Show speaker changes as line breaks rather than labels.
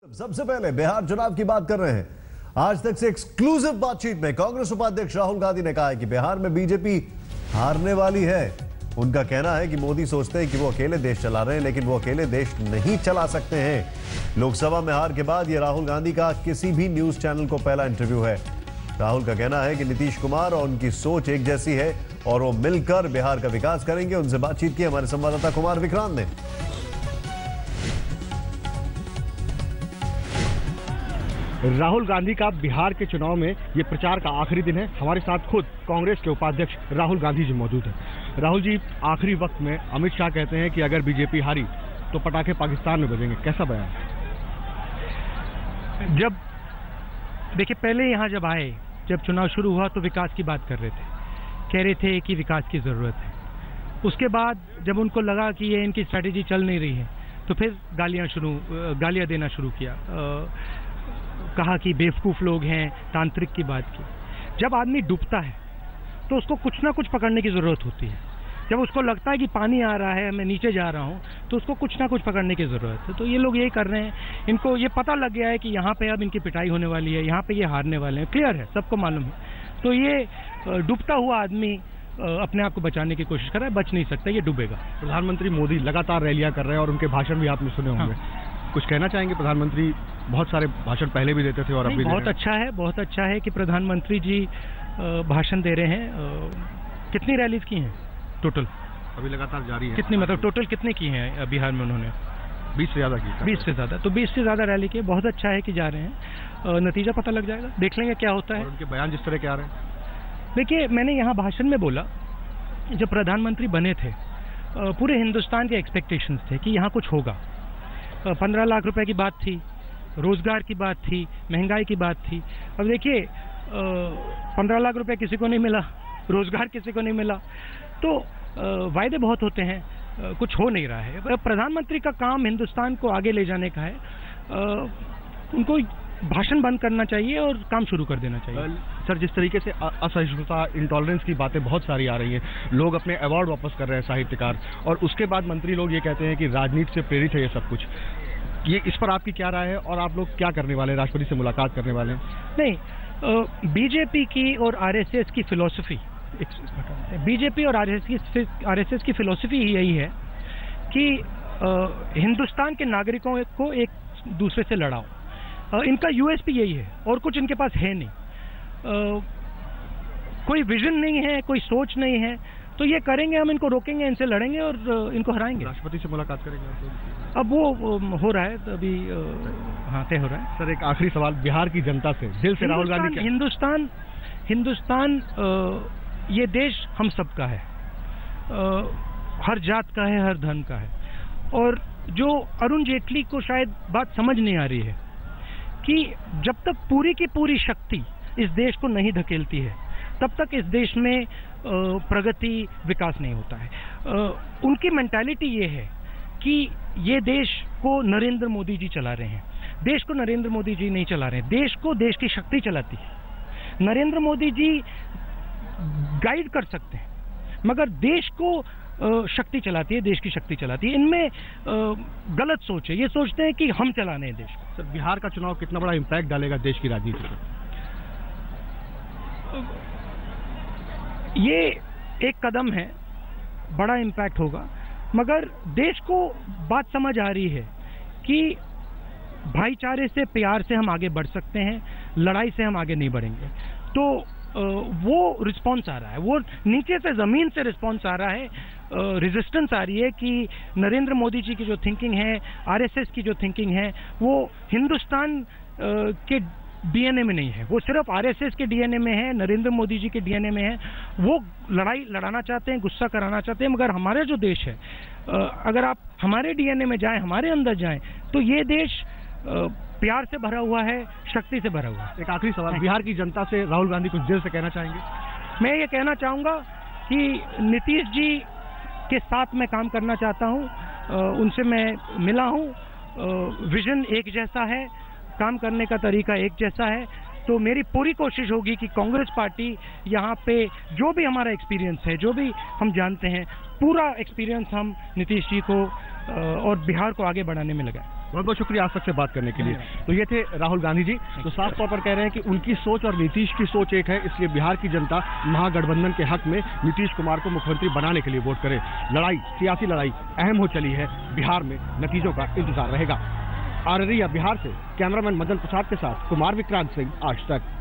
सबसे पहले बिहार चुनाव की बात कर रहे हैं। आज तक से एक्सक्लूसिव बातचीत में कांग्रेस उपाध्यक्ष राहुल गांधी ने कहा है कि बिहार में बीजेपी हारने वाली है। उनका कहना है कि मोदी सोचते हैं कि वो अकेले देश चला रहे हैं, लेकिन वो अकेले देश नहीं चला सकते हैं। लोकसभा में हार के बाद ये राहुल गांधी का किसी भी न्यूज चैनल को पहला इंटरव्यू है। राहुल का कहना है कि नीतीश कुमार और उनकी सोच एक जैसी है और वो मिलकर बिहार का विकास करेंगे। उनसे बातचीत की हमारे संवाददाता कुमार विक्रांत ने।
राहुल गांधी का बिहार के चुनाव में ये प्रचार का आखिरी दिन है। हमारे साथ खुद कांग्रेस के उपाध्यक्ष राहुल गांधी जी मौजूद हैं। राहुल जी, आखिरी वक्त में अमित शाह कहते हैं कि अगर बीजेपी हारी तो पटाखे पाकिस्तान में बजेंगे, कैसा बयान?
जब देखिए, पहले यहाँ जब आए, जब चुनाव शुरू हुआ तो विकास की बात कर रहे थे, कह रहे थे कि विकास की ज़रूरत है। उसके बाद जब उनको लगा कि ये इनकी स्ट्रैटेजी चल नहीं रही है तो फिर गालियाँ देना शुरू किया, कहा कि बेवकूफ़ लोग हैं, तांत्रिक की बात की। जब आदमी डूबता है तो उसको कुछ ना कुछ पकड़ने की ज़रूरत होती है। जब उसको लगता है कि पानी आ रहा है, मैं नीचे जा रहा हूँ, तो उसको कुछ ना कुछ पकड़ने की ज़रूरत है। तो ये लोग यही कर रहे हैं। इनको ये पता लग गया है कि यहाँ पे अब इनकी पिटाई होने वाली है, यहाँ पे ये हारने वाले हैं, क्लियर है, सबको मालूम है। तो ये डूबता हुआ आदमी अपने आप को बचाने की कोशिश कर रहा है, बच नहीं सकता, ये डूबेगा।
प्रधानमंत्री मोदी लगातार रैलियां कर रहे हैं और उनके भाषण भी आपने सुने होंगे। कुछ कहना चाहेंगे? प्रधानमंत्री बहुत सारे भाषण पहले भी देते थे और अभी
बहुत अच्छा है कि प्रधानमंत्री जी भाषण दे रहे हैं। कितनी रैलीज की हैं टोटल?
अभी लगातार जारी है।
कितनी, मतलब टोटल कितने की हैं बिहार में उन्होंने?
20 से ज़्यादा की।
20 से ज़्यादा। तो 20 से ज़्यादा रैली की, बहुत अच्छा है कि जा रहे हैं। नतीजा पता लग जाएगा, देख लेंगे क्या होता है।
और उनके बयान जिस तरह के आ रहे हैं,
देखिए, मैंने यहाँ भाषण में बोला, जब प्रधानमंत्री बने थे पूरे हिंदुस्तान के एक्सपेक्टेशंस थे कि यहाँ कुछ होगा। 15 लाख रुपए की बात थी, रोजगार की बात थी, महंगाई की बात थी। अब देखिए, 15 लाख रुपए किसी को नहीं मिला, रोजगार किसी को नहीं मिला, तो वायदे बहुत होते हैं, कुछ हो नहीं रहा है। प्रधानमंत्री का काम हिंदुस्तान को आगे ले जाने का है। उनको भाषण बंद करना चाहिए और काम शुरू कर देना चाहिए।
सर, जिस तरीके से असहिष्णुता, इंटॉलरेंस की बातें बहुत सारी आ रही हैं, लोग अपने अवार्ड वापस कर रहे हैं साहित्यकार, और उसके बाद मंत्री लोग ये कहते हैं कि राजनीति से प्रेरित है ये सब कुछ। ये इस पर आपकी क्या राय है और आप लोग क्या करने वाले हैं? राष्ट्रपति से मुलाकात करने वाले हैं?
नहीं, बीजेपी की और आरएसएस की फिलॉसफी, बीजेपी और आरएसएस की फिलॉसफी ही यही है कि हिंदुस्तान के नागरिकों को एक दूसरे से लड़ाओ। इनका यूएसपी यही है और कुछ इनके पास है नहीं। कोई विजन नहीं है, कोई सोच नहीं है, तो ये करेंगे, हम इनको रोकेंगे, इनसे लड़ेंगे और इनको हराएंगे।
राष्ट्रपति से मुलाकात करेंगे?
अब वो हो रहा है, अभी हाँ, तय हो रहा है।
सर, एक आखिरी सवाल बिहार की जनता से, दिल से राहुल गांधी,
हिंदुस्तान ये देश हम सबका है, हर जात का है, हर धर्म का है। और जो अरुण जेटली को शायद बात समझ नहीं आ रही है कि जब तक पूरी की पूरी शक्ति इस देश को नहीं धकेलती है, तब तक इस देश में प्रगति, विकास नहीं होता है। उनकी मेंटालिटी ये है कि ये देश को नरेंद्र मोदी जी चला रहे हैं। देश को नरेंद्र मोदी जी नहीं चला रहे हैं, देश को देश की शक्ति चलाती है। नरेंद्र मोदी जी गाइड कर सकते हैं, मगर देश को शक्ति चलाती है, देश की शक्ति चलाती है। इनमें गलत सोच है, ये सोचते हैं कि हम चलाने हैं देश को।
सर, बिहार का चुनाव कितना बड़ा इम्पैक्ट डालेगा देश की राजनीति पर?
ये एक कदम है, बड़ा इम्पैक्ट होगा, मगर देश को बात समझ आ रही है कि भाईचारे से, प्यार से हम आगे बढ़ सकते हैं, लड़ाई से हम आगे नहीं बढ़ेंगे। तो वो रिस्पॉन्स आ रहा है, वो नीचे से, ज़मीन से रिस्पॉन्स आ रहा है, रेजिस्टेंस आ रही है कि नरेंद्र मोदी जी की जो थिंकिंग है, आरएसएस की जो थिंकिंग है, वो हिंदुस्तान के डीएनए में नहीं है, वो सिर्फ आरएसएस के डीएनए में है, नरेंद्र मोदी जी के डीएनए में है। वो लड़ाई लड़ाना चाहते हैं, गुस्सा कराना चाहते हैं, मगर हमारे जो देश है, अगर आप हमारे डीएनए में जाएं, हमारे अंदर जाएं, तो ये देश प्यार से भरा हुआ है, शक्ति से भरा हुआ है।
एक आखिरी सवाल, बिहार की जनता से राहुल गांधी कुछ दिल से कहना चाहेंगे?
मैं ये कहना चाहूँगा कि नीतीश जी के साथ मैं काम करना चाहता हूँ, उनसे मैं मिला हूँ, विजन एक जैसा है, काम करने का तरीका एक जैसा है। तो मेरी पूरी कोशिश होगी कि कांग्रेस पार्टी यहाँ पे जो भी हमारा एक्सपीरियंस है, जो भी हम जानते हैं, पूरा एक्सपीरियंस हम नीतीश जी को और बिहार को आगे बढ़ाने में लगाएं।
बहुत बहुत शुक्रिया आज तक से बात करने के लिए। तो ये थे राहुल गांधी जी, तो साफ तौर पर कह रहे हैं कि उनकी सोच और नीतीश की सोच एक है, इसलिए बिहार की जनता महागठबंधन के हक में नीतीश कुमार को मुख्यमंत्री बनाने के लिए वोट करे। लड़ाई, सियासी लड़ाई अहम हो चली है, बिहार में नतीजों का इंतजार रहेगा। अररिया बिहार से कैमरामैन मदन प्रसाद के साथ कुमार विक्रांत सिंह, आज तक।